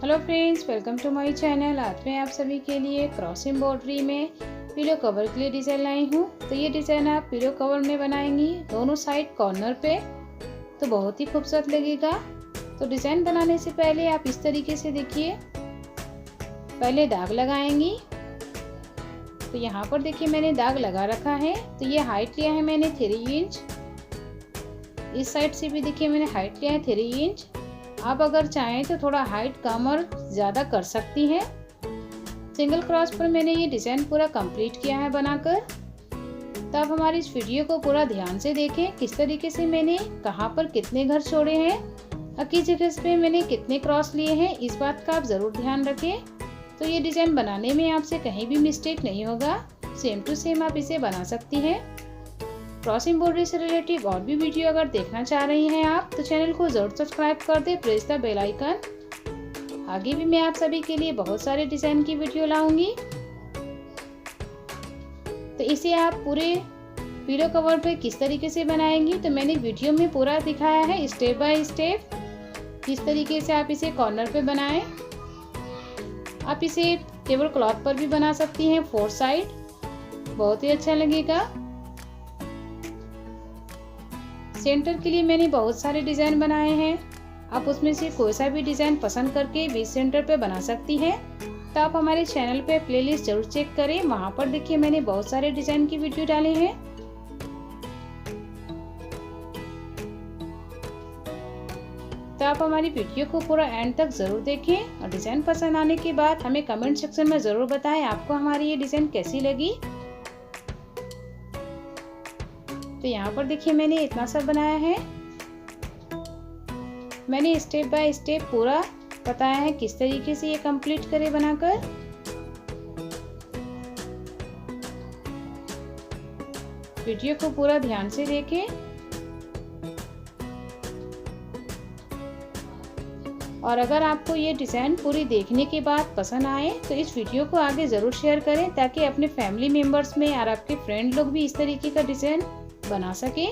Hello friends, welcome to my channel. आज मैं आप सभी के लिए क्रॉस एम्ब्रॉयडरी में पिलो कवर के लिए डिज़ाइन लाई हूँ। तो ये डिज़ाइन आप पिलो कवर में बनाएंगी दोनों साइड कॉर्नर पे, तो बहुत ही खूबसूरत लगेगा। तो डिज़ाइन बनाने से पहले आप इस तरीके से देखिए, पहले दाग लगाएंगी। तो यहाँ पर देखिए मैंने दाग लगा रखा है। तो ये हाइट लिया है मैंने 3 इंच। इस साइड से भी देखिए मैंने हाइट लिया है 3 इंच। आप अगर चाहें तो थोड़ा हाइट कम और ज़्यादा कर सकती हैं। सिंगल क्रॉस पर मैंने ये डिज़ाइन पूरा कंप्लीट किया है बनाकर। तो आप हमारी इस वीडियो को पूरा ध्यान से देखें, किस तरीके से मैंने कहाँ पर कितने घर छोड़े हैं और किस जगह पे मैंने कितने क्रॉस लिए हैं, इस बात का आप ज़रूर ध्यान रखें। तो ये डिज़ाइन बनाने में आपसे कहीं भी मिस्टेक नहीं होगा, सेम टू सेम आप इसे बना सकती हैं। क्रॉस एम्ब्रॉयडरी से रिलेटेड और भी वीडियो अगर देखना चाह रही हैं आप, तो चैनल को जरूर सब्सक्राइब कर दे, प्रेस द बेल आइकन। आगे भी मैं आप सभी के लिए बहुत सारे डिज़ाइन की वीडियो लाऊंगी। तो इसे आप पूरे पिलो कवर पे किस तरीके से बनाएंगी, तो मैंने वीडियो में पूरा दिखाया है स्टेप बाय स्टेप, किस तरीके से आप इसे कॉर्नर पे बनाएं। आप इसे टेबल क्लॉथ पर भी बना सकती हैं 4 साइड, बहुत ही अच्छा लगेगा। सेंटर के लिए मैंने बहुत सारे डिज़ाइन बनाए हैं, आप उसमें से कोई सा भी डिज़ाइन पसंद करके बीच सेंटर पे बना सकती हैं। तो आप हमारे चैनल पे प्लेलिस्ट जरूर चेक करें, वहाँ पर देखिए मैंने बहुत सारे डिज़ाइन की वीडियो डाले हैं। तो आप हमारी वीडियो को पूरा एंड तक ज़रूर देखें और डिज़ाइन पसंद आने के बाद हमें कमेंट सेक्शन में ज़रूर बताएं आपको हमारी ये डिज़ाइन कैसी लगी। तो यहाँ पर देखिए मैंने इतना सा बनाया है। मैंने स्टेप बाय स्टेप पूरा बताया है किस तरीके से ये कंप्लीट करें बनाकर। वीडियो को पूरा ध्यान से देखें और अगर आपको ये डिज़ाइन पूरी देखने के बाद पसंद आए तो इस वीडियो को आगे ज़रूर शेयर करें, ताकि अपने फैमिली मेम्बर्स में और आपके फ्रेंड लोग भी इस तरीके का डिज़ाइन बना सके।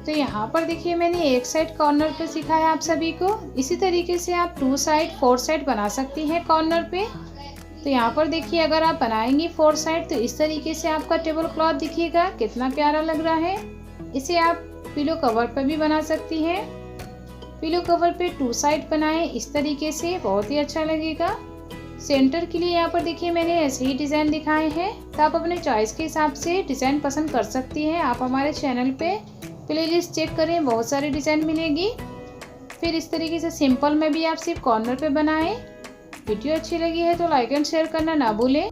तो यहाँ पर देखिए मैंने एक साइड कॉर्नर पे सिखाया आप सभी को। इसी तरीके से आप 2 साइड 4 साइड बना सकती हैं कॉर्नर पे। तो यहाँ पर देखिए अगर आप बनाएंगी 4 साइड तो इस तरीके से आपका टेबल क्लॉथ दिखिएगा, कितना प्यारा लग रहा है। इसे आप पिलो कवर पर भी बना सकती हैं। पिलो कवर पे 2 साइड बनाएं इस तरीके से, बहुत ही अच्छा लगेगा। सेंटर के लिए यहाँ पर देखिए मैंने ऐसे ही डिज़ाइन दिखाए हैं, तो आप अपने चॉइस के हिसाब से डिज़ाइन पसंद कर सकती हैं। आप हमारे चैनल पे प्लेलिस्ट चेक करें, बहुत सारी डिज़ाइन मिलेगी। फिर इस तरीके से सिंपल में भी आप सिर्फ कॉर्नर पे बनाएं। वीडियो अच्छी लगी है तो लाइक एंड शेयर करना ना भूलें।